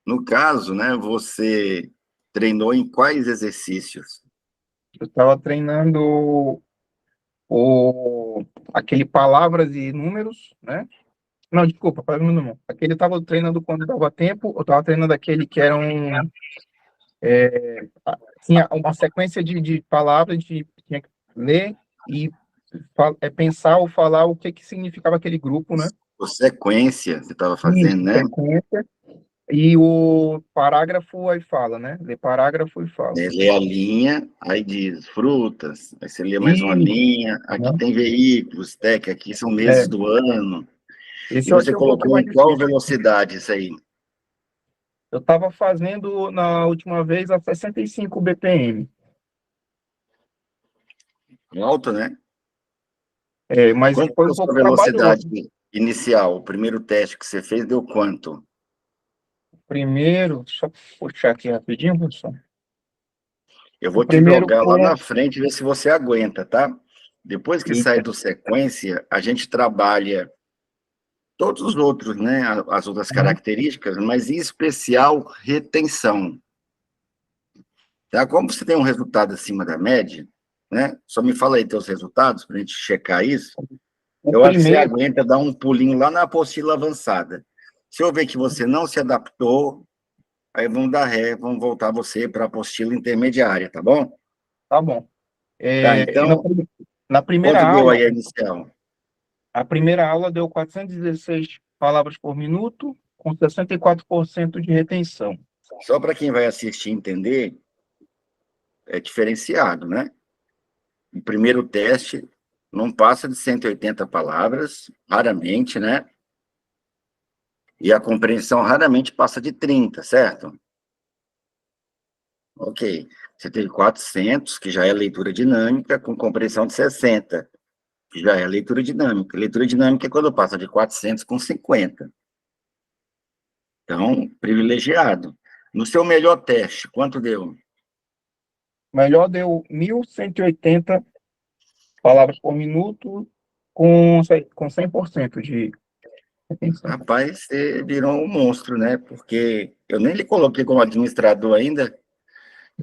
No caso, né, você treinou em quais exercícios? Eu estava treinando aquele palavras e números, né? Não, desculpa, palavras e números não. Aquele eu estava treinando quando dava tempo, eu estava treinando aquele que era tinha uma sequência de palavras, tinha que ler e pensar ou falar o que significava aquele grupo, né? Por sequência, você estava Isso, fazendo, né? sequência. E o parágrafo aí fala, né? Lê parágrafo e fala. Lê a linha, aí diz frutas, aí você lê mais uma Isso, linha, aqui né? tem veículos, que aqui são meses É, do ano. E esse eu você achei um pouquinho colocou mais em qual difícil. velocidade isso aí? Eu estava fazendo na última vez a 65 BPM, Alto, né? mas Quanto foi foi um a sua pouco trabalhoso. velocidade inicial? O primeiro teste que você fez deu quanto? Primeiro, deixa eu puxar aqui rapidinho, professor. Eu O vou te primeiro jogar lá foi. na frente e ver se você aguenta, tá? Depois que sai Eita, do sequência, a gente trabalha todos os outros, né? As outras uhum, características, mas em especial retenção. Tá? Como você tem um resultado acima da média, né? Só me fala aí teus resultados para a gente checar isso. o Eu acho que você primeiro, aguenta dar um pulinho lá na apostila avançada. Se eu ver que você não se adaptou, aí vamos dar ré, vamos voltar você para a apostila intermediária, tá bom? tá bom. Tá, É, então, na primeira quanto deu aula, aí a inicial? a primeira aula deu 416 palavras por minuto, com 64% de retenção. Só para quem vai assistir entender, é diferenciado, né? O primeiro teste não passa de 180 palavras, raramente, né? E a compreensão raramente passa de 30, certo? Ok. Você teve 400, que já é leitura dinâmica, com compreensão de 60, que já é leitura dinâmica. Leitura dinâmica é quando passa de 400 com 50. Então, privilegiado. No seu melhor teste, quanto deu? Melhor deu 1.180 palavras por minuto, com 100% de retenção. Rapaz, você virou um monstro, né? Porque eu nem lhe coloquei como administrador ainda.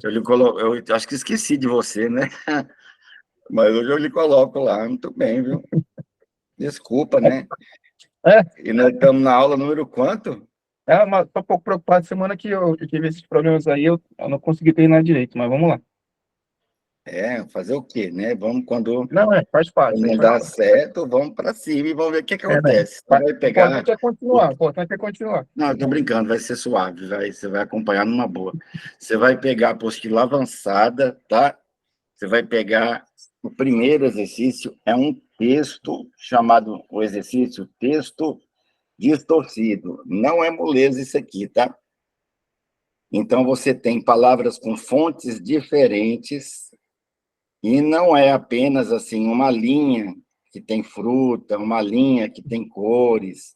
Eu acho que esqueci de você, né? Mas hoje eu lhe coloco lá. Muito bem, viu? Desculpa, né? É, E nós estamos na aula número quanto? mas tô um pouco preocupado. Semana que eu tive esses problemas aí, eu não consegui treinar direito, mas vamos lá. É, fazer o quê, né? Vamos, quando Não, faz parte, aí não faz dá parte. certo, vamos para cima e vamos ver o que Né? acontece. Você vai O pegar. importante é continuar, o importante é continuar. Não, eu tô brincando, vai ser suave, você vai acompanhar numa boa. Você vai pegar a apostila avançada, tá? Você vai pegar o primeiro exercício, é um texto chamado, o exercício texto distorcido. Não é moleza isso aqui, tá? Então, você tem palavras com fontes diferentes e não é apenas assim uma linha que tem fruta, uma linha que tem cores,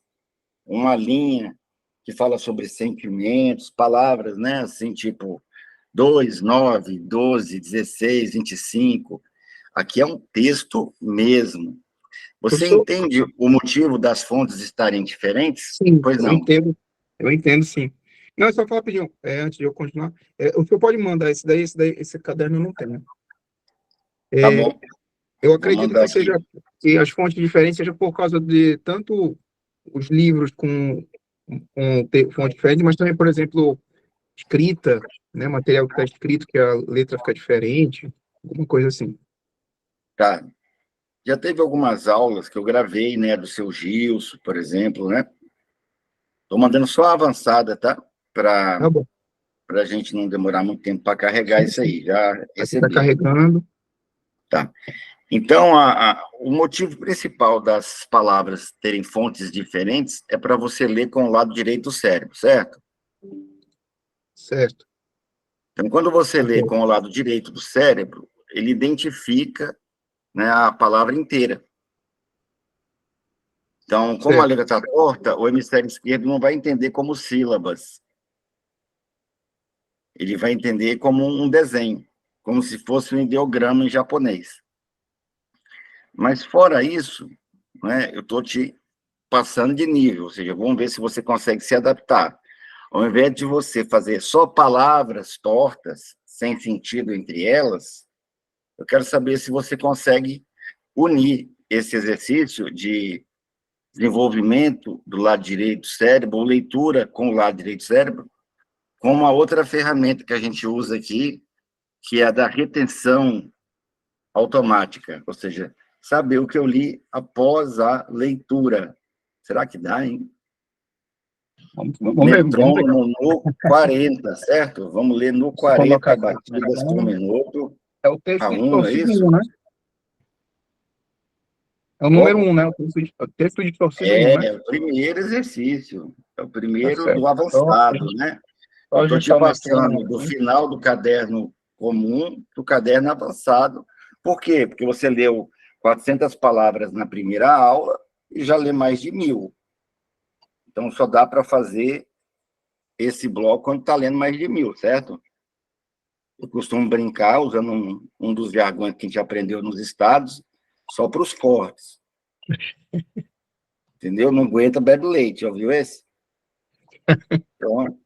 uma linha que fala sobre sentimentos, palavras, né? Assim, tipo 2, 9, 12, 16, 25. Aqui é um texto mesmo. Você Professor, entende o motivo das fontes estarem diferentes? sim, Pois não. eu entendo sim. Não, é só falar rapidinho, antes de eu continuar, o senhor pode mandar esse caderno eu não tem, né? Tá bom. Eu Vou acredito mandar que seja, aqui. que as fontes diferentes sejam por causa de tanto os livros com fonte diferente, mas também, por exemplo, escrita, né, material que está escrito, que a letra fica diferente, alguma coisa assim. Tá. Já teve algumas aulas que eu gravei, né, do seu Gilson, por exemplo, né? Estou mandando só a avançada, tá? Para Tá bom. a gente não demorar muito tempo para carregar Sim, isso sim. aí. Já Aqui está recebi. carregando. Tá. Então, o motivo principal das palavras terem fontes diferentes é para você ler com o lado direito do cérebro, certo? Certo. Então, quando você lê Ok. com o lado direito do cérebro, ele identifica, né, a palavra inteira. Então, como a Certo. letra está torta, o hemisfério esquerdo não vai entender como sílabas. Ele vai entender como um desenho, como se fosse um ideograma em japonês. Mas, fora isso, né, eu estou te passando de nível, ou seja, vamos ver se você consegue se adaptar. Ao invés de você fazer só palavras tortas, sem sentido entre elas, eu quero saber se você consegue unir esse exercício de desenvolvimento do lado direito do cérebro, ou leitura com o lado direito do cérebro, com uma outra ferramenta que a gente usa aqui, que é a da retenção automática, ou seja, saber o que eu li após a leitura. Será que dá, hein? Metrônomo no 40, certo? Vamos ler no 40 batidas por minuto. É o texto A de 1, é isso? 1, né? É o número 1, né? O texto de torcida 1, né? É o primeiro exercício. É o Tá primeiro certo. do avançado, né? Eu A estou gente te tá passando do assim. final do caderno comum para o caderno avançado. Por quê? Porque você leu 400 palavras na primeira aula e já lê mais de 1.000. Então, só dá para fazer esse bloco quando está lendo mais de 1.000, certo? Eu costumo brincar, usando um dos jargões que a gente aprendeu nos estados, só para os fortes. Entendeu? Não aguenta, bebe leite. Já ouviu esse? Então,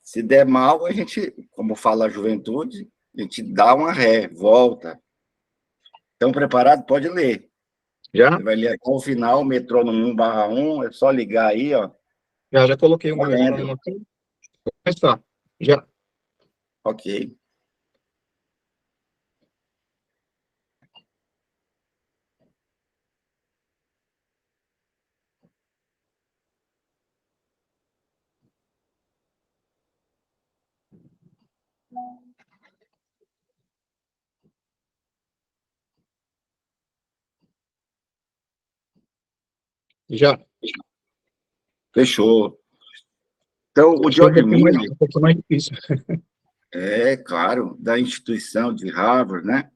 se der mal, a gente, como fala a juventude, a gente dá uma ré, volta. Estão preparados? Pode ler. Já? Você vai ler até o final, metrônomo 1/1, é só ligar aí, ó. Já coloquei o meu Valendo. metrônomo aqui. Vou começar. Já. Ok. Já. Fechou. Então, o Acho que é George Miller, um pouquinho mais difícil. claro, da instituição de Harvard, né?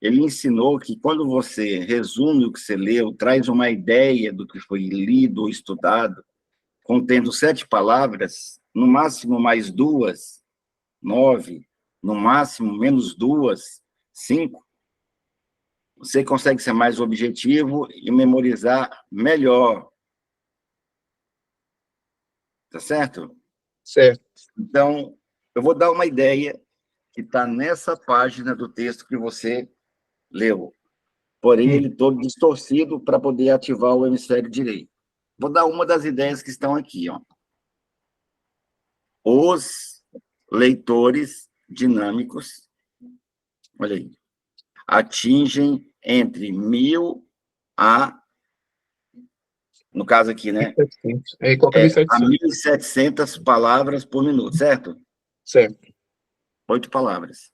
Ele ensinou que quando você resume o que você leu, traz uma ideia do que foi lido ou estudado, contendo 7 palavras, no máximo mais 2, 9, no máximo menos 2, 5, você consegue ser mais objetivo e memorizar melhor. Tá certo? Certo. Então, eu vou dar uma ideia que está nessa página do texto que você leu. Porém, ele todo distorcido para poder ativar o hemisfério direito. Vou dar uma das ideias que estão aqui, ó. Os leitores dinâmicos, olha aí, atingem entre 1.000 a, no caso aqui, né, 1.700. Aí coloca a 1.700. 1.700 palavras por minuto, certo? Certo. 8 palavras.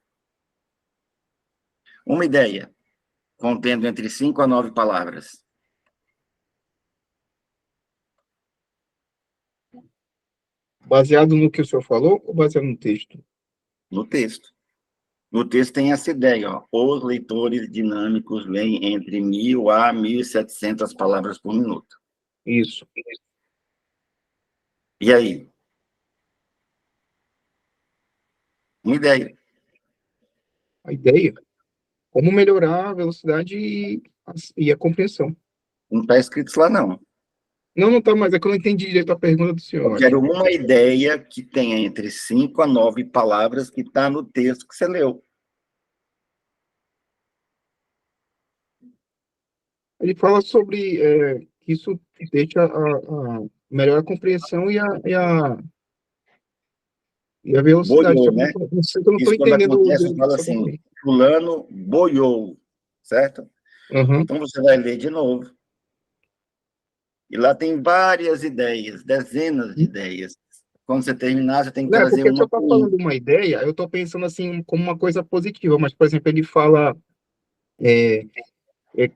Uma ideia, contendo entre 5 a 9 palavras. Baseado no que o senhor falou ou baseado no texto? No texto. No texto tem essa ideia, ó. Os leitores dinâmicos leem entre 1.000 a 1.700 palavras por minuto. Isso. E aí? Uma ideia. A ideia? Como melhorar a velocidade e a compreensão. Não está escrito isso lá, não. Não, não tá, mas é que eu não entendi direito a pergunta do Eu senhor, acho. quero uma ideia que tenha entre 5 a 9 palavras que está no texto que você leu. Ele fala sobre que isso deixa melhor a compreensão e a velocidade. Só Boiou, que eu né? não estou Isso quando entendendo acontece, fala essa assim, palavra. fulano boiou, certo? Uhum. Então você vai ler de novo. E lá tem várias ideias, dezenas de ideias. Quando você terminar, você tem que Não, é trazer porque se eu uma estou por uma. falando uma ideia, eu estou pensando assim como uma coisa positiva, mas, por exemplo, ele fala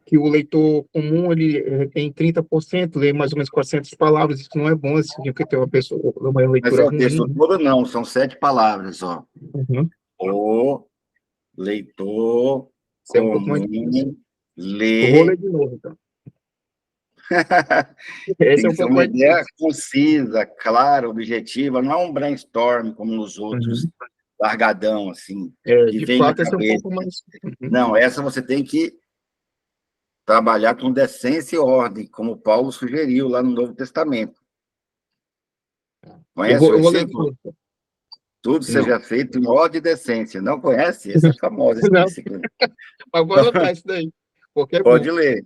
que o leitor comum ele tem 30%, lê mais ou menos 400 palavras, isso não é bom, assim, porque tem uma pessoa, uma Mas leitura é o ruim, texto né? todo, não, são 7 palavras, ó. Uhum. O leitor Isso é um pouco mais difícil. comum Eu vou ler lê. de novo, então. Esse Tem é que um ser pouco uma mais ideia difícil. concisa, clara, objetiva, não é um brainstorm como nos outros, Uhum. largadão, assim, que De vem na fato, esse é um cabeça. pouco mais. Uhum. Não, essa você tem que trabalhar com decência e ordem, como Paulo sugeriu lá no Novo Testamento. Conhece o eu vou ler de versículo? novo. Tudo Não. seja feito em ordem e decência. Não conhece? Esse é famoso, esse Não, versículo. mas vou anotar isso daí, porque é bom. Pode ler.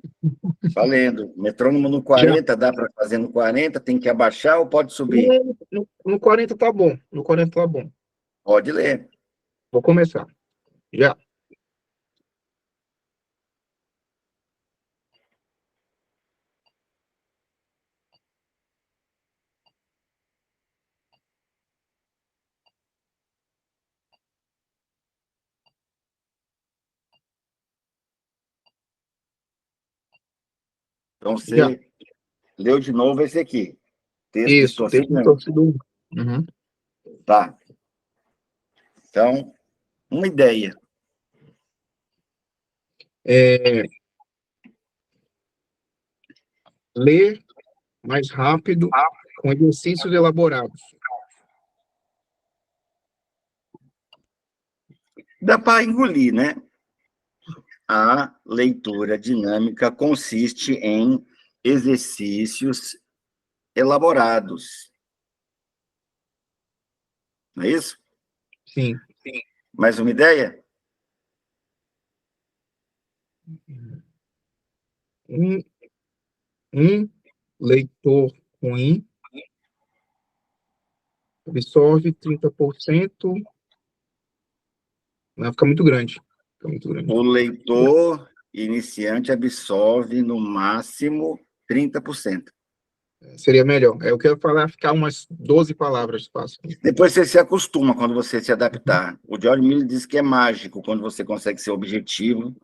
Valendo. Metrônomo no Já. 40, dá para fazer no 40, tem que abaixar ou pode subir? No 40 tá bom. No 40 tá bom. Pode ler. Vou começar. Já. Então, Já. você leu de novo esse aqui. Texto Isso, texto distorcido, não. torcido. Uhum. Tá. Então, uma ideia. É, ler mais rápido com exercícios elaborados. Dá para engolir, né? A leitura dinâmica consiste em exercícios elaborados. Não é isso? Sim. Mais uma ideia? Um, um leitor ruim absorve 30%. Não, fica muito grande. Fica muito grande. O leitor iniciante absorve no máximo 30%. Seria melhor. É, eu quero falar, ficar umas 12 palavras fácil. Depois você se acostuma quando você se adaptar. O George Miller diz que é mágico quando você consegue ser objetivo,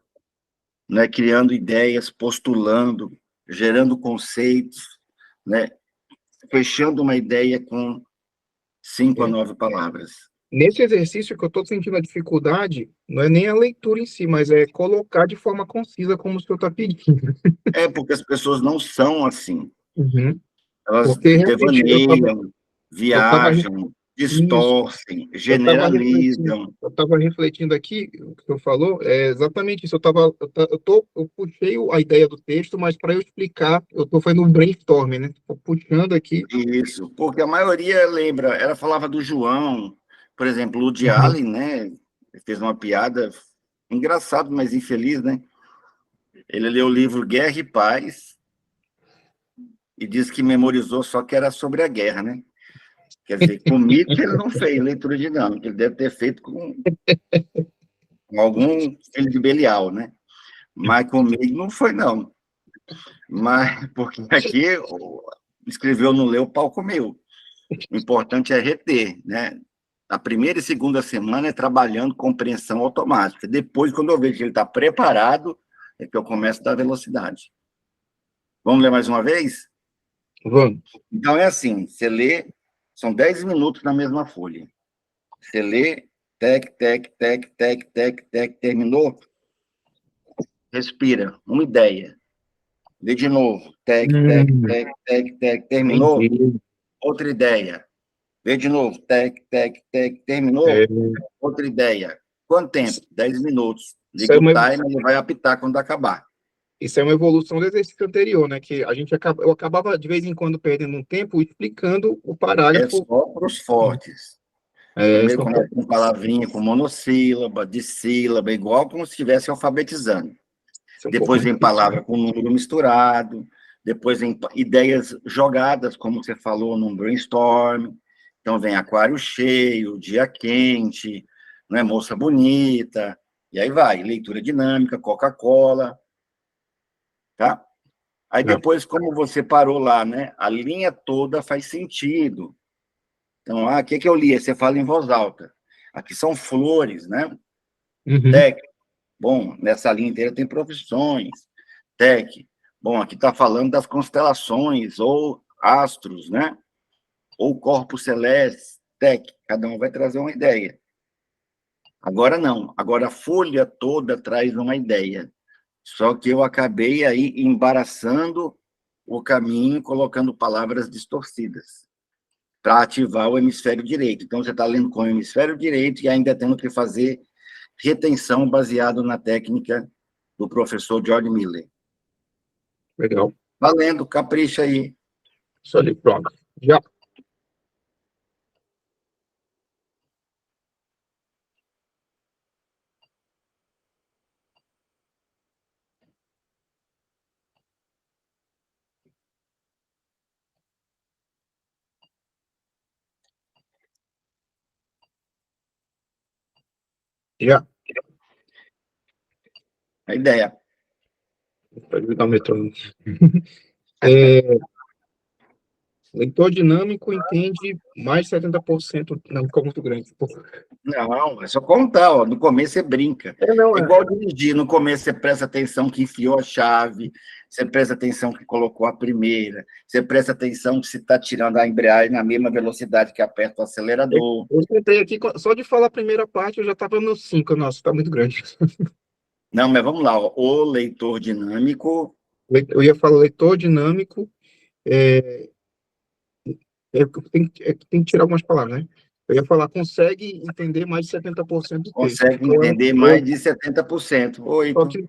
né, criando ideias, postulando, gerando conceitos, né, fechando uma ideia com 5 a É. 9 palavras. Nesse exercício que eu estou sentindo a dificuldade, não é nem a leitura em si, mas é colocar de forma concisa como o senhor está pedindo. É porque as pessoas não são assim. Uhum. Elas Porque realmente devaneiam, eu tava viajam, isso, distorcem, eu generalizam. estava refletindo aqui, o que eu falou, é exatamente isso. Eu puxei a ideia do texto, mas para eu explicar, eu estou fazendo um brainstorming, né? Tô puxando aqui. Isso, porque a maioria lembra, ela falava do João, por exemplo, o Woody Uhum. Allen, né? Fez uma piada engraçado, mas infeliz, né? Ele leu o livro Guerra e Paz e disse que memorizou só que era sobre a guerra, né? Quer dizer, comigo ele não fez leitura dinâmica, ele deve ter feito com algum filho de Belial, né? Mas comigo não foi, não. Mas, porque aqui escreveu, não leu, o pau comeu. O importante é reter, né? A primeira e segunda semana é trabalhando compreensão automática. Depois, quando eu vejo que ele está preparado, é que eu começo a dar velocidade. Vamos ler mais uma vez? Vamos. Então, é assim, você lê, são 10 minutos na mesma folha. Você lê, tec, tec, tec, tec, tec, tec, terminou, respira, uma ideia. Lê de novo, tec, tec, Hum, tec, tec, tec, terminou, entendi. outra ideia. Lê de novo, tec, tec, tec, É, terminou, outra ideia. Quanto tempo? 10 minutos. isso é Liga o uma, timer, ele vai apitar quando acabar. isso é uma evolução do exercício anterior, né? Que eu acabava de vez em quando perdendo um tempo explicando o É parágrafo. só para os fortes. É, Primeiro são começa com palavrinha, com monossílaba, dissílaba, igual como se estivesse alfabetizando. um pouco Depois mais vem difícil. palavra com número misturado, depois vem ideias jogadas, como você falou, num brainstorm. Então vem aquário cheio, dia quente, não é, moça bonita, e aí vai, leitura dinâmica, Coca-Cola, tá? Aí É. depois, como você parou lá, né? A linha toda faz sentido. Então, o que eu li? Você fala em voz alta. Aqui são flores, né? Uhum. Tec. Bom, nessa linha inteira tem profissões. Tec. Bom, aqui está falando das constelações ou astros, né? Ou corpos celestes. Tec. Cada um vai trazer uma ideia. Agora não. Agora a folha toda traz uma ideia. Só que eu acabei aí embaraçando o caminho, colocando palavras distorcidas para ativar o hemisfério direito. Então, você está lendo com o hemisfério direito e ainda tendo que fazer retenção baseado na técnica do professor George Miller. Legal. Valendo, capricha aí. Isso ali, pronto. Já. Já. A ideia. Para ligar o metrô. É, leitor dinâmico entende mais de 70%. Não, ficou muito grande. Pô. Não, é só contar, ó. No começo você brinca. Não, É igual dirigir, no começo você presta atenção que enfiou a chave, você presta atenção que colocou a primeira, você presta atenção que se está tirando a embreagem na mesma velocidade que aperta o acelerador. eu tentei aqui, só de falar a primeira parte, eu já estava no 5. Nossa, está muito grande. Não, mas vamos lá, ó. O leitor dinâmico, Eu ia falar leitor dinâmico, é, tem que tirar algumas palavras, né? Eu ia falar, consegue entender mais de 70% do texto. consegue Ficou entender mais oito. de 70%. Só 8. que,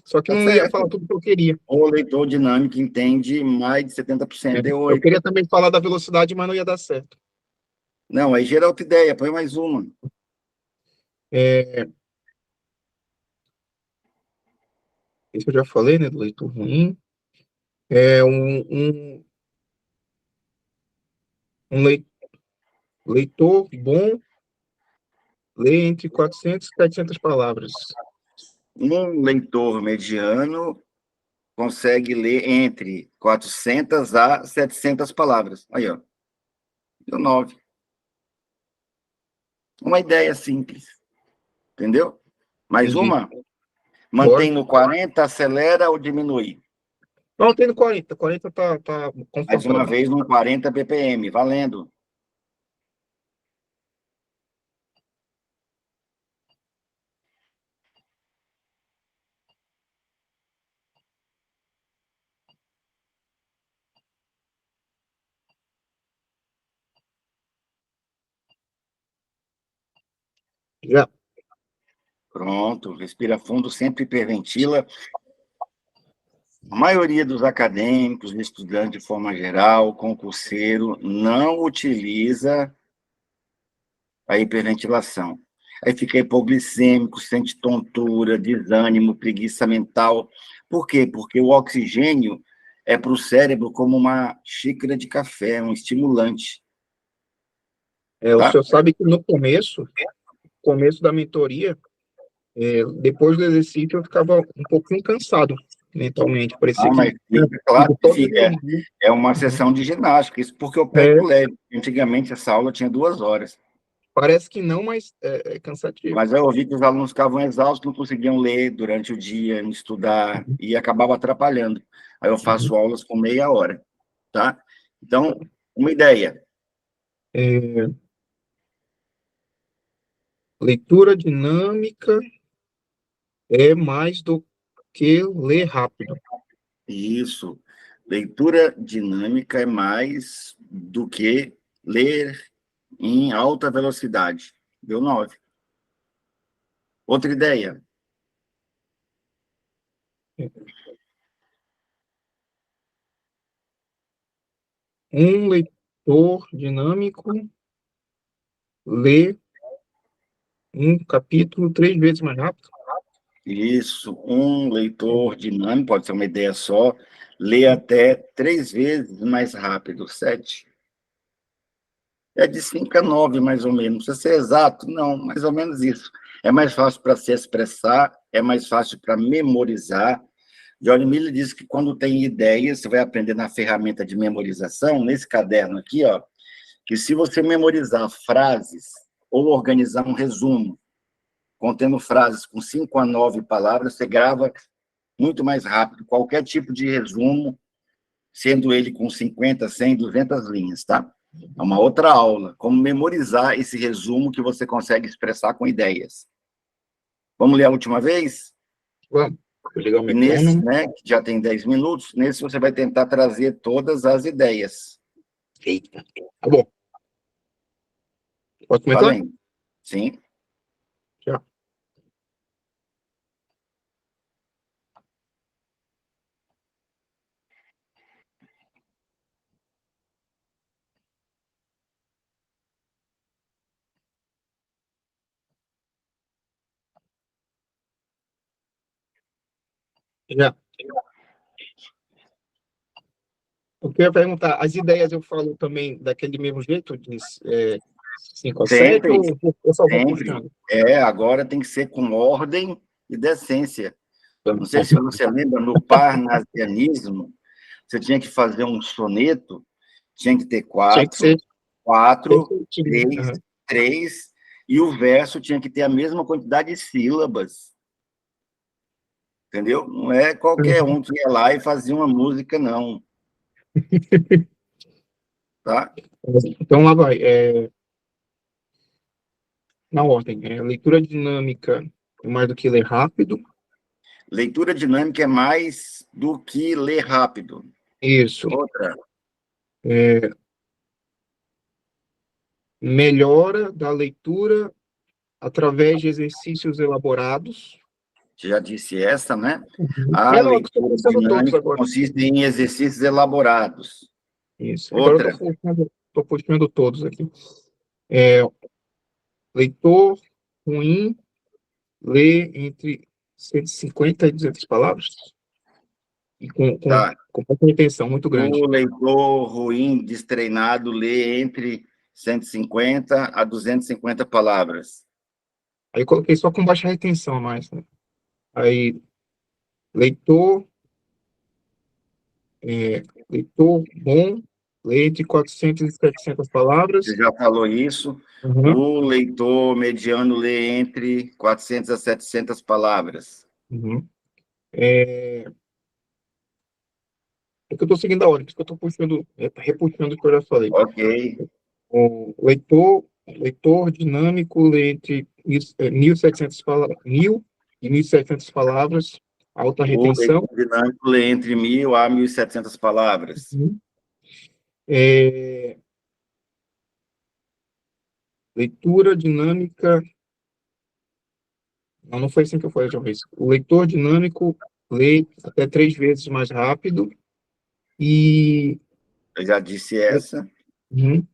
só que Tá não ia falar certo. tudo que eu queria. O leitor dinâmico entende mais de Né? 70%, deu Eu 8. queria também falar da velocidade, mas não ia dar certo. Não, aí gera outra ideia, põe mais uma. É, isso eu já falei, né? Do leitor ruim. É um leitor bom lê entre 400 e 700 palavras. Um leitor mediano consegue ler entre 400 a 700 palavras. Aí, ó, deu 9. Uma ideia simples, entendeu? Mais Entendi. uma? Bora. Mantém no 40, acelera ou diminui? Não, tem no 40. 40 tá Mais uma confortável. vez no 40 ppm, valendo. Já. Pronto, respira fundo, sempre hiperventila. A maioria dos acadêmicos, estudantes de forma geral, concurseiro, não utiliza a hiperventilação. Aí fica hipoglicêmico, sente tontura, desânimo, preguiça mental. Por quê? Porque o oxigênio é para o cérebro como uma xícara de café, um estimulante, O tá? senhor sabe que no começo da mentoria, depois do exercício, eu ficava um pouquinho cansado mentalmente. Parecia Ah, que mas fica, claro tudo que toda fica. energia. É uma sessão de ginástica, isso porque eu pego É, leve. Antigamente essa aula tinha 2 horas. parece que não, mas é cansativo. Mas eu ouvi que os alunos ficavam exaustos, não conseguiam ler durante o dia, estudar, e acabava atrapalhando. Aí eu Uhum. faço aulas com meia hora, tá? Então, uma ideia. É, leitura dinâmica é mais do que ler rápido. Isso. Leitura dinâmica é mais do que ler em alta velocidade. Deu 9. Outra ideia. Um leitor dinâmico lê um capítulo 3 vezes mais rápido. Isso. Um leitor dinâmico, pode ser uma ideia só, lê até 3 vezes mais rápido. 7. É de 5 a 9, mais ou menos. Não precisa ser exato, não, mais ou menos isso. É mais fácil para se expressar, é mais fácil para memorizar. John Miller diz que quando tem ideias, você vai aprender na ferramenta de memorização, nesse caderno aqui, ó, que se você memorizar frases ou organizar um resumo, contendo frases com 5 a 9 palavras, você grava muito mais rápido qualquer tipo de resumo, sendo ele com 50, 100, 200 linhas, tá? É uma outra aula, como memorizar esse resumo que você consegue expressar com ideias. Vamos ler a última vez? Vamos. Vou ligar o E nesse, metrônomo. né, que já tem 10 minutos, nesse você vai tentar trazer todas as ideias. Eita. Tá bom. Pode começar? Valendo. Sim? Já. Já. Eu queria perguntar, as ideias eu falo também daquele mesmo jeito? 5 a 7 Sempre, ou eu só vou sempre. puxando? Agora tem que ser com ordem e decência. Não sei se você lembra, no parnasianismo, você tinha que fazer um soneto, tinha que ter Tinha que ser quatro, certinho. Uhum. três, e o verso tinha que ter a mesma quantidade de sílabas. Entendeu? Não é qualquer um que ia lá e fazia uma música, não. Tá? Então, lá vai. Na ordem. Leitura dinâmica é mais do que ler rápido. Leitura dinâmica é mais do que ler rápido. Isso. Outra. Melhora da leitura através de exercícios elaborados. Já disse essa, né? A Não, eu estou leitura pensando todos dinâmica agora. consiste em exercícios elaborados. Isso. Agora Outra. eu estou puxando todos aqui. Leitor ruim lê entre 150 e 200 palavras. E Tá. com uma intenção muito grande. O leitor ruim, destreinado, lê entre 150 a 250 palavras. Aí eu coloquei só com baixa retenção, mais. Né? Aí, leitor bom, lê entre 400 e 700 palavras. Você já falou isso. Uhum. O leitor mediano lê entre 400 a 700 palavras. Uhum. É que eu estou seguindo a ordem, porque eu estou repuxando o que eu já falei. Ok. O leitor dinâmico lê entre 1.700 palavras, 1.000 e 1.700 palavras, alta O retenção. leitor dinâmico lê entre 1.000 a 1.700 palavras. Uhum. Leitura dinâmica. Não foi assim que eu falei de uma vez. O leitor dinâmico lê até 3 vezes mais rápido e. Eu já disse essa. Uhum.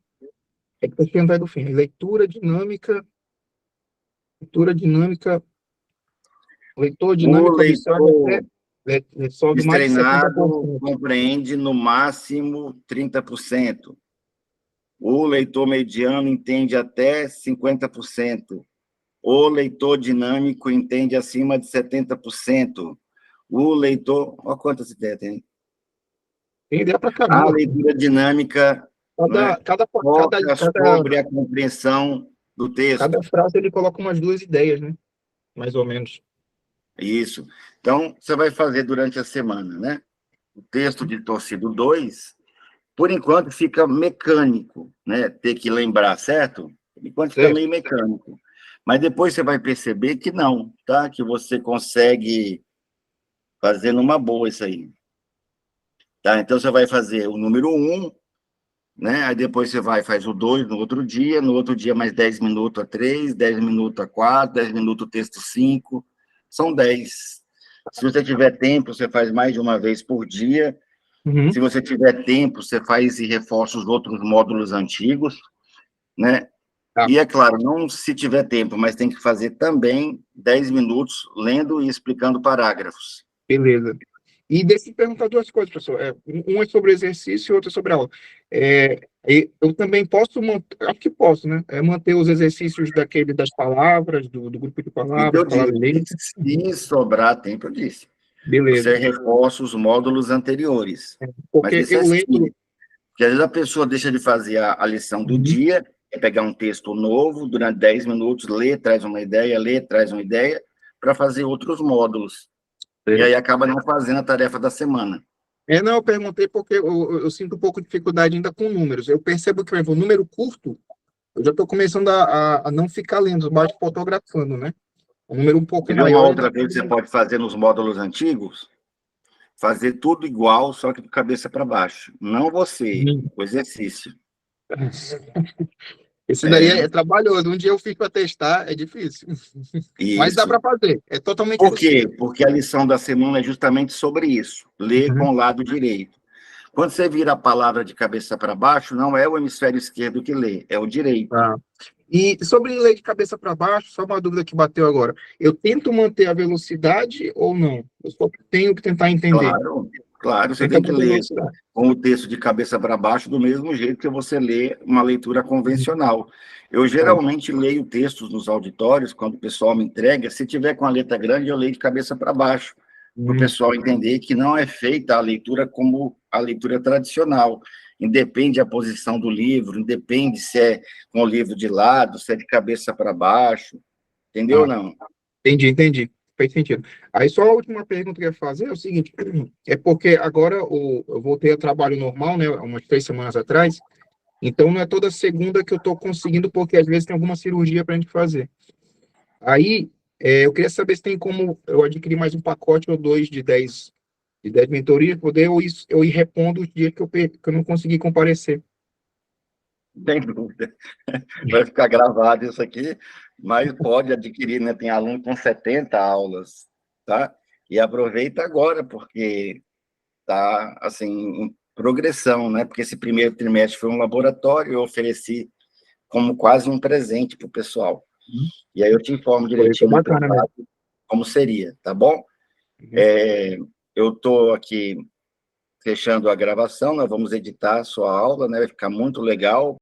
É que está chegando aí do fim. Leitura dinâmica, leitor O dinâmico leitor absorve mais de destreinado 70%. compreende no máximo 30%. O leitor mediano entende até 50%. O leitor dinâmico entende acima de 70%. O leitor... Olha quantas ideias tem. Tem ideia pra A caramba. leitura dinâmica, né, foca sobre a compreensão do cada texto. frase ele coloca umas 2 ideias, né? Mais ou menos. Isso. Então, você vai fazer durante a semana, né? O texto de Torcido 2, por enquanto, fica mecânico, né? Ter que lembrar, certo? Por enquanto, fica meio mecânico. Mas depois você vai perceber que não, tá? Que você consegue fazer numa boa isso aí. Tá? Então, você vai fazer o número 1, né? Aí depois você vai faz o 2 no outro dia mais 10 minutos a 3, 10 minutos a 4, 10 minutos o texto 5, são 10. Se você tiver tempo, você faz mais de uma vez por dia. Uhum. Se você tiver tempo, você faz e reforça os outros módulos antigos, né? E é claro, não se tiver tempo, mas tem que fazer também 10 minutos lendo e explicando parágrafos. Beleza. E deixa eu perguntar 2 coisas, professor. Um é sobre exercício e outro é sobre aula. Eu também posso manter, acho que posso, né? Manter os exercícios das palavras, do grupo de E eu palavras, disse, lenta. se sobrar tempo, eu disse. Beleza. Você reforça os módulos anteriores. Mas Porque isso é eu lembro. assim, que às vezes a pessoa deixa de fazer a lição do dia, é pegar um texto novo, durante 10 minutos, lê, traz uma ideia, para fazer outros módulos. E aí acaba não fazendo a tarefa da semana. Não, eu perguntei porque eu sinto um pouco de dificuldade ainda com números. Eu percebo que, por exemplo, o número curto, eu já estou começando a não ficar lendo, mas fotografando, né? Um número um pouco Quer ver uma maior ainda. outra coisa que você pode fazer nos módulos antigos? Fazer tudo igual, só que de cabeça para baixo. Não você, o exercício. Esse daí é trabalhoso. Um dia eu fico para testar, é difícil. Mas dá Isso. para fazer. É totalmente Por possível. quê? Porque a lição da semana é justamente sobre isso. Ler com o lado direito. Quando você vira a palavra de cabeça para baixo, não é o hemisfério esquerdo que lê, é o direito. Tá. E sobre ler de cabeça para baixo, só uma dúvida que bateu agora. Eu tento manter a velocidade ou não? Eu só tenho que tentar entender. Claro. Claro, você Sem tem que muita ler velocidade. com o texto de cabeça para baixo do mesmo jeito que você lê uma leitura convencional. Eu É. geralmente leio textos nos auditórios, quando o pessoal me entrega, se tiver com a letra grande, eu leio de cabeça para baixo, para o pessoal entender que não é feita a leitura como a leitura tradicional. Independe a posição do livro, independe se é com o livro de lado, se é de cabeça para baixo, entendeu ou Ah, não? entendi. Faz sentido. Aí só a última pergunta que eu ia fazer é o seguinte, é porque agora eu voltei ao trabalho normal, né, umas 3 semanas atrás, então não é toda segunda que eu estou conseguindo, porque às vezes tem alguma cirurgia para a gente fazer. Aí, eu queria saber se tem como eu adquirir mais um pacote ou dois de dez mentorias, poder eu ir repondo os dias que eu não consegui comparecer. Sem dúvida. Vai ficar gravado isso aqui, mas pode adquirir, né? Tem aluno com 70 aulas, tá? E aproveita agora, porque tá, assim, em progressão, né? Porque esse primeiro trimestre foi um laboratório, eu ofereci como quase um presente para o pessoal. Uhum. E aí eu te informo Foi direitinho no bacana mesmo. privado como seria, tá bom? Uhum. Eu estou aqui fechando a gravação, nós vamos editar a sua aula, né? Vai ficar muito legal.